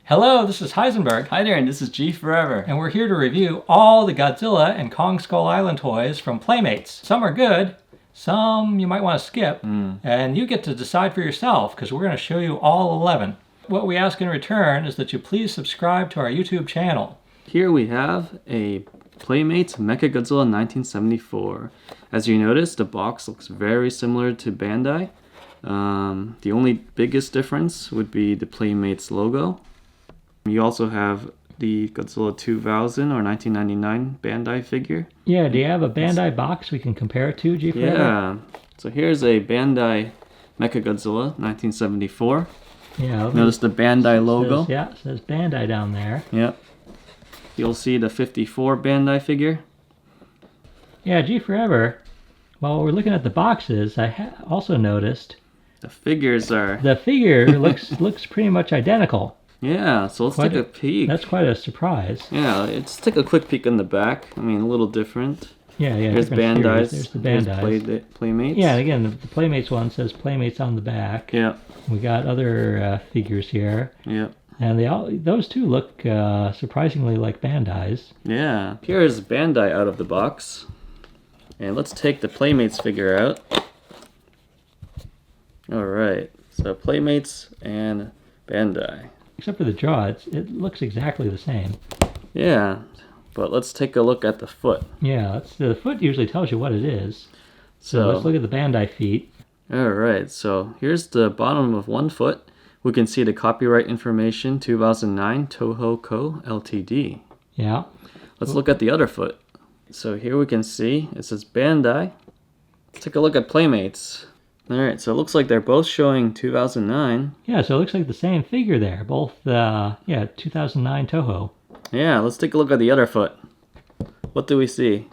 Hello, this is Heisenberg. Hi there, and this is G Forever. And we're here to review all the Godzilla and Kong Skull Island toys from Playmates. Some are good, some you might want to skip, and you get to decide for yourself because we're going to show you all 11. What we ask in return is that you please subscribe to our YouTube channel. Here we have a Playmates Mechagodzilla 1974. As you notice, the box looks very similar to Bandai. The only biggest difference would be the Playmates logo. You also have the Godzilla 2000 or 1999 Bandai figure. Yeah, do you have a Bandai box we can compare it to, G Forever? Yeah, so here's a Bandai Mechagodzilla 1974. Yeah. Notice the Bandai logo. It says Bandai down there. Yep. You'll see the 54 Bandai figure. Yeah, G Forever. While we're looking at the boxes, I also noticed the figures are... The figure looks pretty much identical. Yeah, so let's take a peek. That's quite a surprise. Yeah, let's take a quick peek in the back. I mean, a little different. Yeah. Here's Bandai's. There's the Bandai's. Playmates. Yeah, and again, the Playmates one says Playmates on the back. Yeah. We got other figures here. Yeah. And those two look surprisingly like Bandai's. Yeah. Here's Bandai out of the box. And let's take the Playmates figure out. Alright, so Playmates and Bandai. Except for the jaw, it looks exactly the same. Yeah, but let's take a look at the foot. Yeah, the foot usually tells you what it is. So let's look at the Bandai feet. Alright, so here's the bottom of one foot. We can see the copyright information, 2009 Toho Co. Ltd. Yeah. Let's look at the other foot. So here we can see, it says Bandai. Let's take a look at Playmates. Alright, so it looks like they're both showing 2009. Yeah, so it looks like the same figure there. Both, 2009 Toho. Yeah, let's take a look at the other foot. What do we see?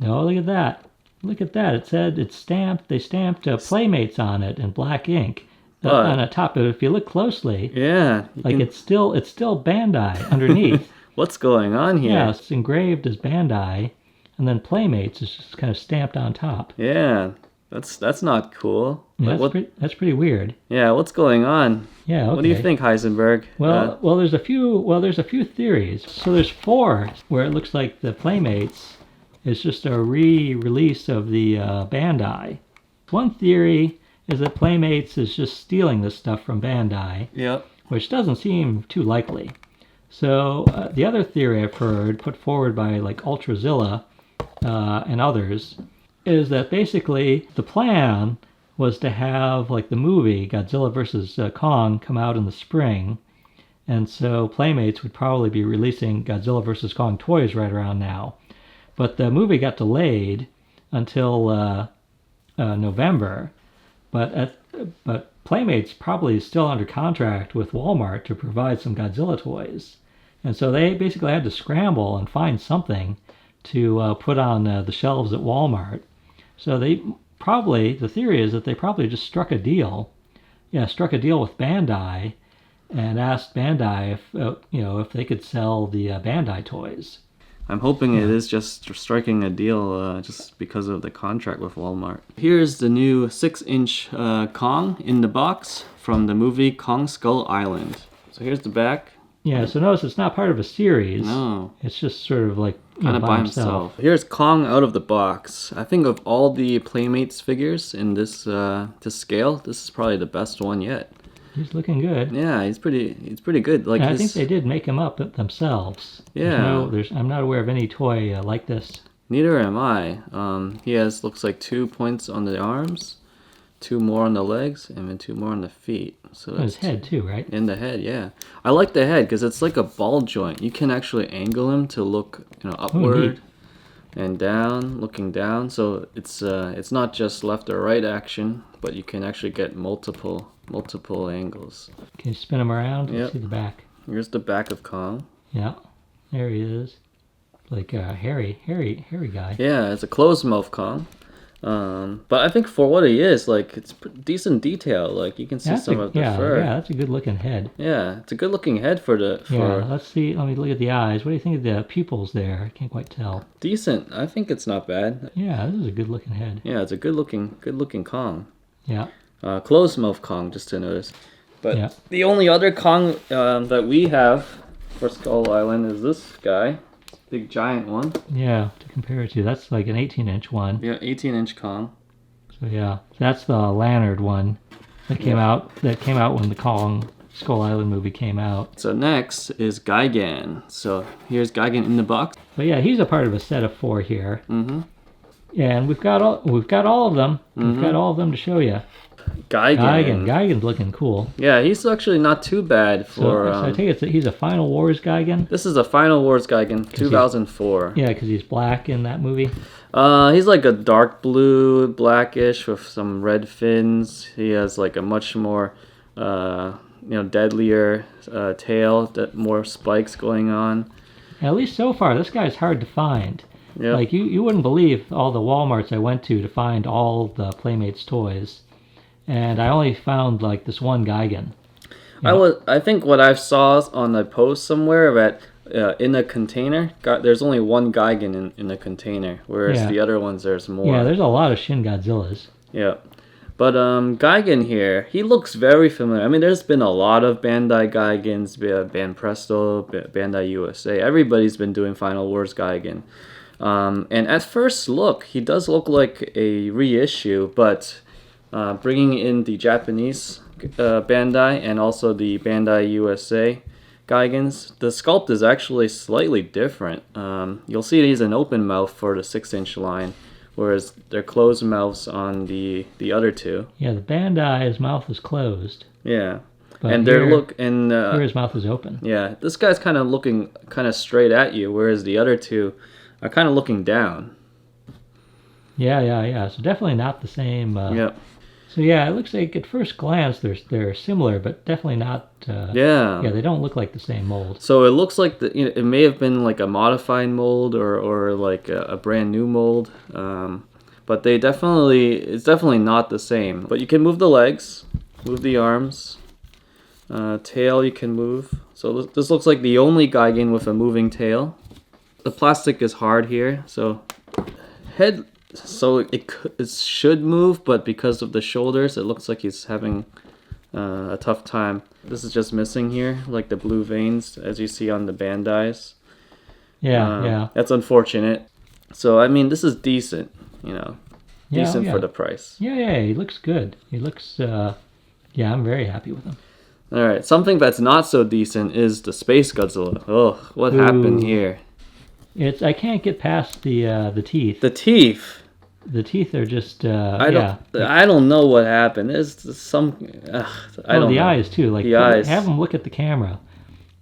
Oh, look at that. Look at that. It said they stamped Playmates on it in black ink. On the top, but if you look closely, yeah, it's still Bandai underneath. What's going on here? Yeah, it's engraved as Bandai, and then Playmates is just kind of stamped on top. Yeah, that's not cool. Yeah, that's pretty weird. Yeah, what's going on? Yeah, okay. What do you think, Heisenberg? Well, there's a few theories. So there's 4 where it looks like the Playmates is just a re-release of the Bandai. One theory is that Playmates is just stealing this stuff from Bandai. Yep. Which doesn't seem too likely. So the other theory I've heard put forward by like Ultrazilla and others is that basically the plan was to have like the movie Godzilla vs. Kong come out in the spring, and so Playmates would probably be releasing Godzilla vs. Kong toys right around now. But the movie got delayed until November. But Playmates probably is still under contract with Walmart to provide some Godzilla toys. And so they basically had to scramble and find something to put on the shelves at Walmart. So the theory is that they probably just struck a deal with Bandai and asked Bandai if they could sell the Bandai toys. I'm hoping it is just striking a deal just because of the contract with Walmart. Here's the new 6-inch Kong in the box from the movie Kong Skull Island. So here's the back. Yeah, so notice it's not part of a series. No. It's just sort of like kind of by himself. Here's Kong out of the box. I think of all the Playmates figures in this scale, this is probably the best one yet. He's looking good. Yeah, he's pretty good. Like I think they did make him up themselves. Yeah. I'm not aware of any toy like this. Neither am I. He looks like 2 points on the arms, 2 more on the legs, and then 2 more on the feet. So that's his head too, right? In the head, yeah. I like the head because it's like a ball joint. You can actually angle him to look, upward and down, looking down. So it's not just left or right action, but you can actually get multiple angles. Can you spin him around? Yep. Let's see the back. Here's the back of Kong. Yeah, there he is. Like a hairy guy. Yeah, it's a closed mouth Kong. But I think for what he is, like, it's decent detail. Like, you can see some of the fur. Yeah, that's a good looking head. Yeah, it's a good looking head for the... Yeah, let's see. Let me look at the eyes. What do you think of the pupils there? I can't quite tell. Decent. I think it's not bad. Yeah, this is a good looking head. Yeah, it's a good looking Kong. Yeah. Closed mouth Kong, just to notice. But Yeah. the only other Kong that we have for Skull Island is this guy. Big giant one. Yeah, to compare it to, that's like an 18-inch one. Yeah, 18-inch Kong. So yeah, that's the Lanyard one that came out. That came out when the Kong Skull Island movie came out. So next is Gigan. So here's Gigan in the box. But yeah, he's a part of a set of 4 here. Mm-hmm. Yeah, and we've got all of them. We've got all of them to show you. Gigan's looking cool. Yeah, he's actually not too bad for. So I take it he's a Final Wars Gigan. This is a Final Wars Gigan, 2004. Yeah, because he's black in that movie. He's like a dark blue, blackish with some red fins. He has like a much more, deadlier tail, more spikes going on. At least so far, this guy's hard to find. Yeah. Like you wouldn't believe all the Walmarts I went to find all the Playmates toys, and I only found like this one Gigan. I think what I saw on a post somewhere that in a container, there's only one Gigan in a container, whereas the other ones there's more. Yeah, there's a lot of Shin Godzillas. Yeah. But Gigan here, he looks very familiar. I mean, there's been a lot of Bandai Gigans, Ban Presto, Bandai USA. Everybody's been doing Final Wars Gigan. And at first look, he does look like a reissue, but bringing in the Japanese Bandai and also the Bandai USA Gigans, the sculpt is actually slightly different. You'll see he's an open mouth for the 6-inch line, whereas they're closed mouths on the other two. Yeah, the Bandai's mouth is closed. Yeah. But And here his his mouth is open. Yeah, this guy's kind of looking kind of straight at you, whereas the other two are kind of looking down. Yeah. So definitely not the same. Yep. So yeah, it looks like at first glance they're similar, but definitely not. Yeah. Yeah, they don't look like the same mold. So it looks like it may have been like a modified mold or like a brand new mold. But it's definitely not the same. But you can move the legs, move the arms, tail you can move. So this looks like the only Gigan with a moving tail. The plastic is hard here, so head. So it should move, but because of the shoulders, it looks like he's having a tough time. This is just missing here, like the blue veins, as you see on the Bandais. Yeah. That's unfortunate. So I mean, this is decent, decent for the price. Yeah. He looks good. He looks. I'm very happy with him. All right, something that's not so decent is the SpaceGodzilla. Oh, what happened here? I can't get past the teeth. The teeth. The teeth are just. I don't know what happened. There's some. I don't know. Eyes too. Like the eyes. Have them look at the camera.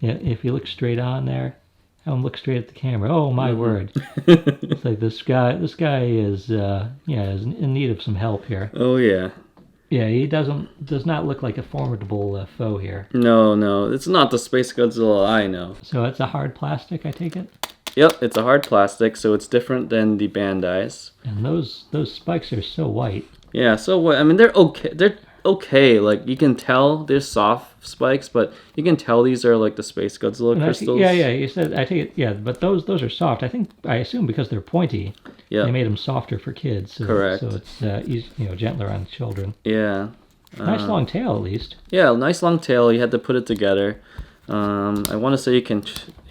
Yeah, if you look straight on there, have them look straight at the camera. Oh my word! It's like this guy. This guy is is in need of some help here. Oh yeah. Yeah, he does not look like a formidable foe here. No, it's not the SpaceGodzilla I know. So it's a hard plastic, I take it. Yep, it's a hard plastic, so it's different than the Bandais. And those spikes are so white. Yeah, so what? I mean, they're okay. They're okay. Like you can tell they're soft spikes, but you can tell these are like the SpaceGodzilla crystals. Yeah. You said I take it. Yeah, but those are soft. I assume because they're pointy. Yeah. They made them softer for kids. So, correct. So it's easy, gentler on children. Yeah. Nice long tail at least. Yeah, nice long tail. You had to put it together. I want to say you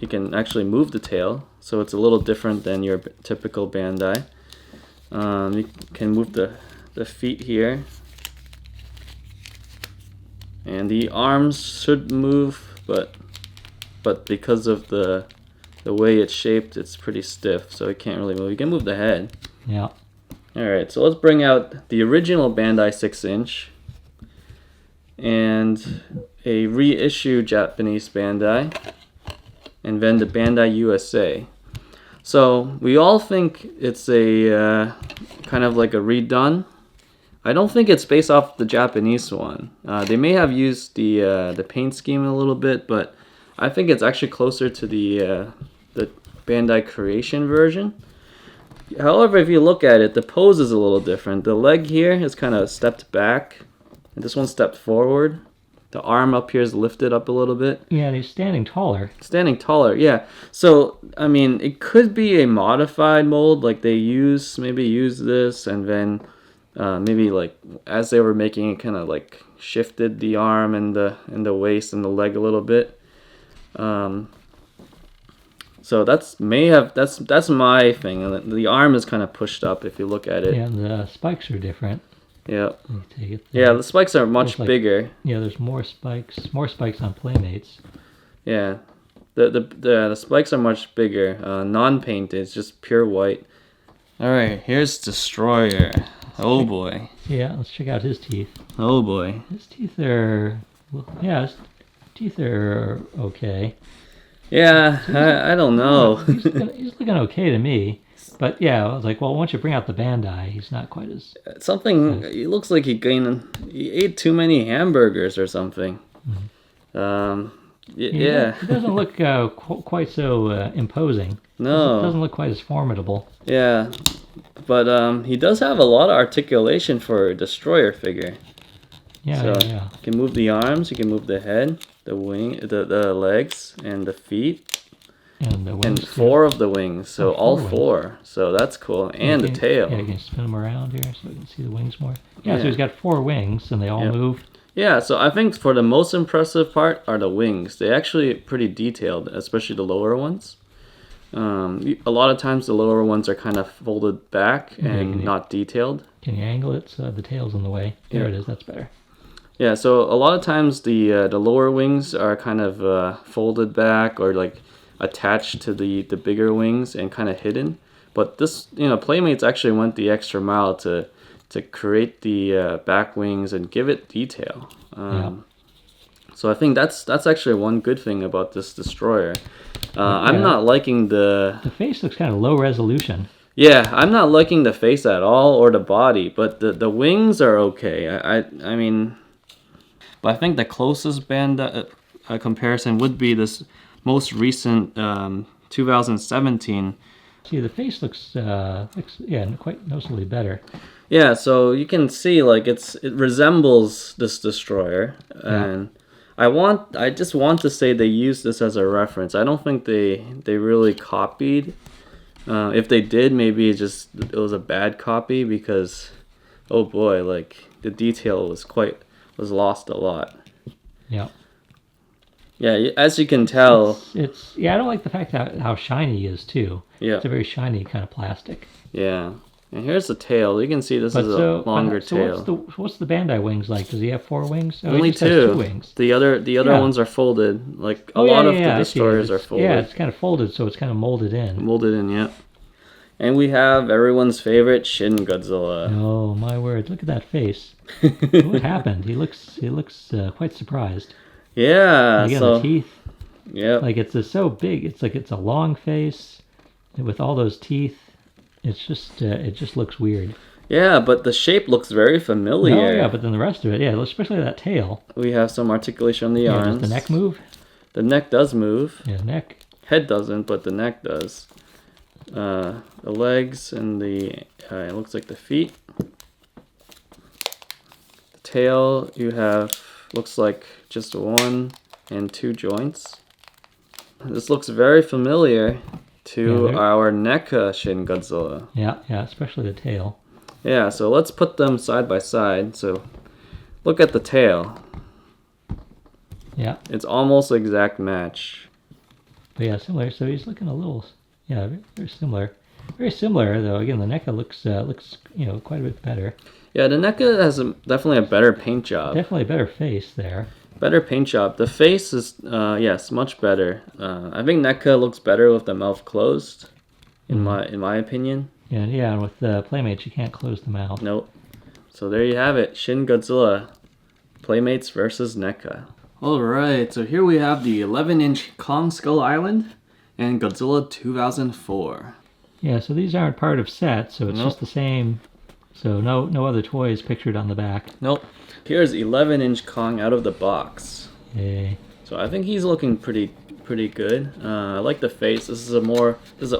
can actually move the tail, so it's a little different than your typical Bandai. You can move the feet here, and the arms should move, but because of the way it's shaped, it's pretty stiff, so it can't really move. You can move the head. Yeah. All right, so let's bring out the original Bandai 6-inch. And a reissue Japanese Bandai, and then the Bandai USA. So we all think it's a kind of like a redone. I don't think it's based off the Japanese one. They may have used the paint scheme a little bit, but I think it's actually closer to the Bandai Creation version. However, if you look at it, the pose is a little different. The leg here is kind of stepped back. And this one stepped forward. The arm up here is lifted up a little bit. Yeah, and he's standing taller. Standing taller, yeah. So, I mean, it could be a modified mold, like they maybe use this and then maybe like as they were making it, kind of like shifted the arm and the waist and the leg a little bit. So that's my thing. And the arm is kind of pushed up if you look at it. Yeah, and the spikes are different. Yeah. You take it Yeah, the spikes are much bigger. Yeah, there's more spikes on Playmates. Yeah. The spikes are much bigger. Non-painted, it's just pure white. All right, here's Destoroyah. Oh boy. Yeah, let's check out his teeth. Oh boy. His teeth are, his teeth are okay. Yeah, I don't know. He's looking okay to me. But yeah, I was like, well, once you bring out the Bandai, he's not quite as... It looks like he ate too many hamburgers or something. Mm-hmm. Yeah. He doesn't look quite so imposing. No. It doesn't look quite as formidable. Yeah, but he does have a lot of articulation for a Destoroyah figure. Yeah, so yeah. You can move the arms, you can move the head, the wing, the legs, and the feet. And the wings. And 4 of the wings, so all 4. So that's cool. And the tail. Yeah, you can spin them around here so we can see the wings more. Yeah, so he's got 4 wings, and they all move. Yeah, so I think for the most impressive part are the wings. They're actually pretty detailed, especially the lower ones. A lot of times the lower ones are kind of folded back and not detailed. Can you angle it so the tail's in the way? There it is, that's better. Yeah, so a lot of times the lower wings are kind of folded back or like attached to the bigger wings and kind of hidden. But this, Playmates actually went the extra mile to create the back wings and give it detail. So I think that's actually one good thing about this Destoroyah. I'm not liking the face looks kind of low resolution. Yeah, I'm not liking the face at all or the body, but the wings are okay. I mean, but I think the closest comparison would be this most recent 2017. See, the face looks quite noticeably better. Yeah, so you can see like it resembles this Destoroyah, and I just want to say they used this as a reference. I don't think they really copied. If they did, maybe it was a bad copy because, oh boy, like the detail was lost a lot. Yeah. Yeah, as you can tell, I don't like the fact how shiny he is too. Yeah, it's a very shiny kind of plastic. Yeah. And here's the tail. You can see this is a longer tail. What's the Bandai wings like? Does he have 4 wings? Oh, Only 2. Has 2 wings. The other ones are folded. Like a lot of the Destroyers are folded. Yeah, it's kind of folded, so it's kind of molded in. Molded in, yeah. And we have everyone's favorite Shin Godzilla. Oh my word! Look at that face. What happened? He looks quite surprised. Yeah. Again, the teeth. Yeah. Like it's so big. It's like it's a long face with all those teeth. It's just it just looks weird. Yeah, but the shape looks very familiar. Oh yeah, but then the rest of it, especially that tail. We have some articulation on the arms. Does the neck move? The neck does move. Yeah, neck. Head doesn't, but the neck does. The legs and it looks like the feet. The tail looks like just 1 and 2 joints. This looks very familiar to our NECA Shin Godzilla. Yeah, especially the tail. Yeah, so let's put them side by side. So look at the tail. Yeah. It's almost an exact match. But yeah, similar. So he's looking a little, very similar. Very similar, though. Again, the NECA looks quite a bit better. Yeah, the NECA has definitely a better paint job. Definitely a better face there. Better paint job. The face is, yes, much better. I think NECA looks better with the mouth closed, in my opinion. Yeah, and with the Playmates, you can't close the mouth. Nope. So there you have it, Shin Godzilla, Playmates versus NECA. Alright, so here we have the 11-inch Kong Skull Island and Godzilla 2004. Yeah, so these aren't part of sets, so it's just the same. So no other toys pictured on the back. Nope. Here's 11-inch Kong out of the box. Yay. So I think he's looking pretty good. I like the face. This is an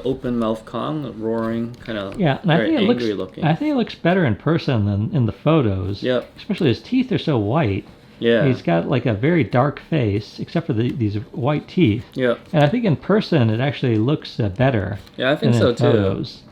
open mouth Kong, roaring, kind of very angry looking. I think it looks better in person than in the photos. Yep. Especially his teeth are so white. Yeah. He's got like a very dark face, except for these white teeth. Yep. And I think in person it actually looks better. Yeah, I think than so in photos. too.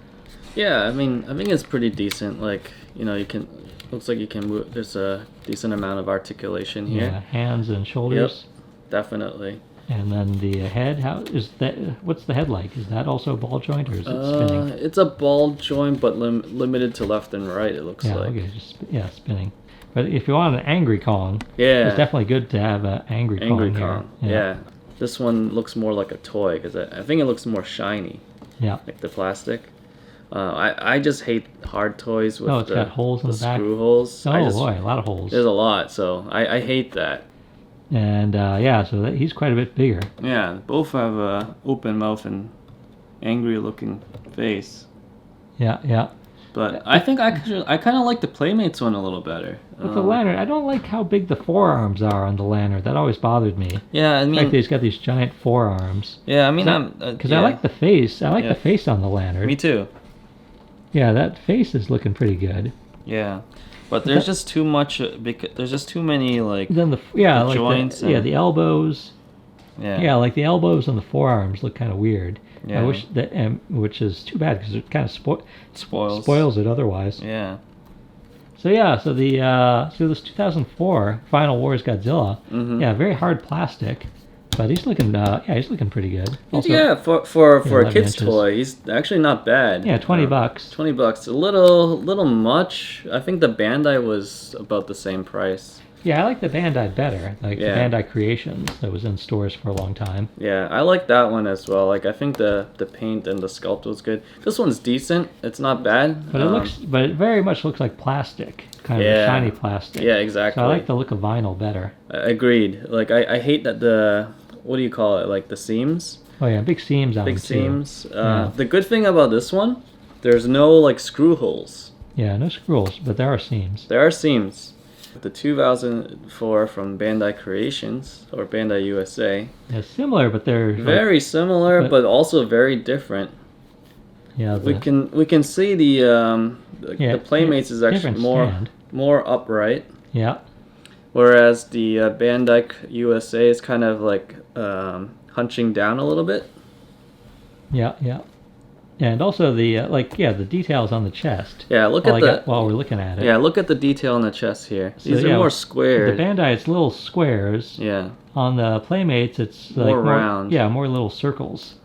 Yeah, I think it's pretty decent. Like you can. Looks like you can move. There's a decent amount of articulation here. Yeah, hands and shoulders. Yep, definitely. And then the head, how is that? What's the head like? Is that also ball joint or is it spinning? It's a ball joint, but limited to left and right. It looks Yeah, like. okay, just spinning. But if you want an angry Kong, Yeah, it's definitely good to have an angry Kong Kong. here. Yeah. This one looks more like a toy because I think it looks more shiny, Yeah. like the plastic. I just hate hard toys with It's got holes in the back. screw holes. Oh boy, a lot of holes. There's a lot, so I hate that. And so he's quite a bit bigger. Yeah, both have a open mouth and angry looking face. Yeah, yeah. But I think I kind of like the Playmates one a little better. With the lantern, I don't like how big the forearms are on the lantern. That always bothered me. Yeah, I In mean, fact, he's got these giant forearms. yeah, I mean, Because I like the face. I like the face on the lantern. Me too. Yeah, that face is looking pretty good. Yeah, but there's just too much. There's just too many like. Then the joints. The elbows. Yeah. Yeah, like the elbows and the forearms look kind of weird. Yeah. I wish that, which is too bad because it kind of spoils it otherwise. Yeah. So this 2004 Final Wars Godzilla, very hard plastic, but he's looking pretty good. Also, yeah, for a 11 kid's inches. toy, he's actually not bad. Yeah, $20. $20, a little much. I think the Bandai was about the same price. Yeah, I like the Bandai better, like Yeah. the Bandai Creations that was in stores for a long time. Yeah, I like that one as well. Like I think the paint and the sculpt was good. This one's decent. It's not bad. But it very much looks like plastic, kind of Yeah. shiny plastic. Yeah, exactly. So I like the look of vinyl better. Agreed. Like I hate that the what do you call it? Like the seams. Oh yeah, big seams on Big them too. seams. Yeah. The good thing about this one, there's no like screw holes. Yeah, no screws, but there are seams. There are seams. The 2004 from Bandai Creations or Bandai USA. Yeah, similar, but they're Very similar, but also very different. Yeah, We can see the Playmates is actually different stand. more upright, Yeah, whereas the Bandai USA is kind of like hunching down a little bit. yeah. And also the the details on the chest. Yeah, look while we're looking at it. Yeah, look at the detail on the chest here. So, These are more squared. The Bandai, it's little squares. Yeah. On the Playmates, it's like More round. Yeah, more little circles.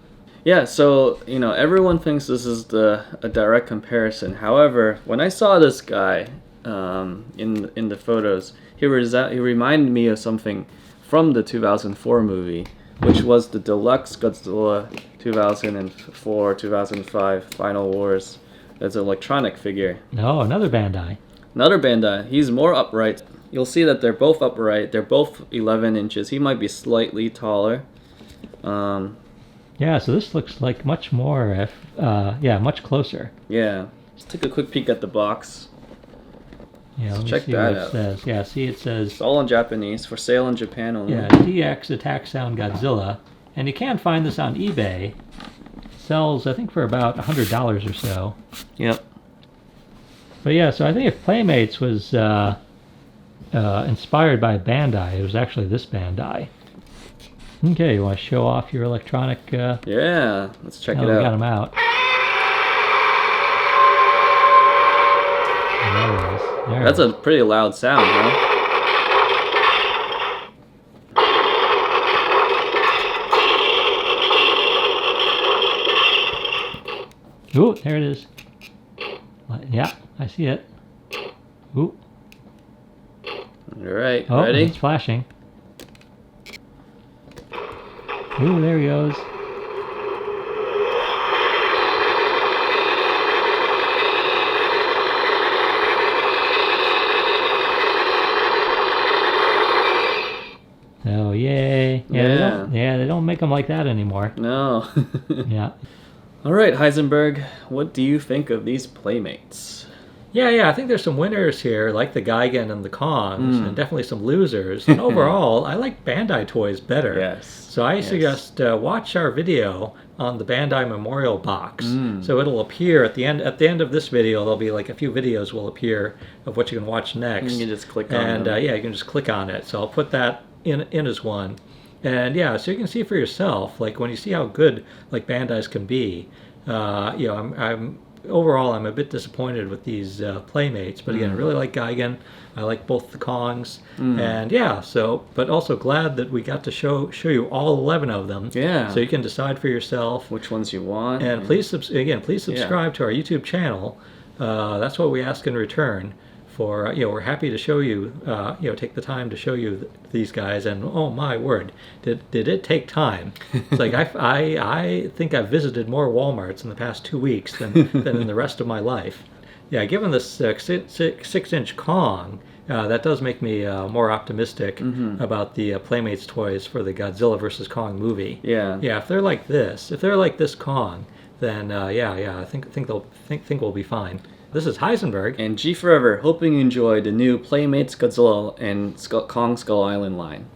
Yeah, so everyone thinks this is a direct comparison. However, when I saw this guy in the photos, he reminded me of something from the 2004 movie, which was the Deluxe Godzilla 2004-2005 Final Wars. It's an electronic figure. Oh, another Bandai. Another Bandai. He's more upright. You'll see that they're both upright. They're both 11 inches. He might be slightly taller. Yeah, so this looks like much more, much closer. Yeah. Let's take a quick peek at the box. Yeah, let me check see that what it out. says. Yeah, see it It's says, all in Japanese, for sale in Japan only. yeah, DX Attack Sound Godzilla. And you can find this on eBay. Sells, I think, for about $100 or so. Yep. But yeah, so I think if Playmates was inspired by Bandai, it was actually this Bandai. Okay, you want to show off your electronic? Yeah, let's check now it we got out. them out. There it is. There That's it is. a pretty loud sound, huh? Ooh, there it is. Yeah, I see it. Ooh. All right, Oh, ready? it's flashing. Ooh, there he goes. Oh, yay. They don't make them like that anymore. No. Yeah. All right, Heisenberg, what do you think of these Playmates? Yeah, I think there's some winners here, like the Gigan and the Kongs, and definitely some losers. And overall, I like Bandai toys better. Yes. So I suggest watch our video on the Bandai Memorial Box. So it'll appear at the end. At the end of this video, there'll be like a few videos will appear of what you can watch next. You can just click on and them. you can just click on it. So I'll put that in as one. And yeah, so you can see for yourself, like when you see how good like Bandai's can be. I'm overall, I'm a bit disappointed with these Playmates. But again, I really like Gigan. I like both the Kongs, and yeah. So, but also glad that we got to show you all 11 of them. Yeah. So you can decide for yourself which ones you want. And please subscribe to our YouTube channel. That's what we ask in return. For we're happy to show you, take the time to show you these guys. And oh my word, did it take time? It's like I think I've visited more Walmarts in the past 2 weeks than in the rest of my life. Yeah, given this 6-inch Kong, that does make me more optimistic about the Playmates toys for the Godzilla vs. Kong movie. Yeah. Yeah, if they're like this Kong, then I think we'll be fine. This is Heisenberg. And G Forever, hoping you enjoyed the new Playmates Godzilla and Kong Skull Island line.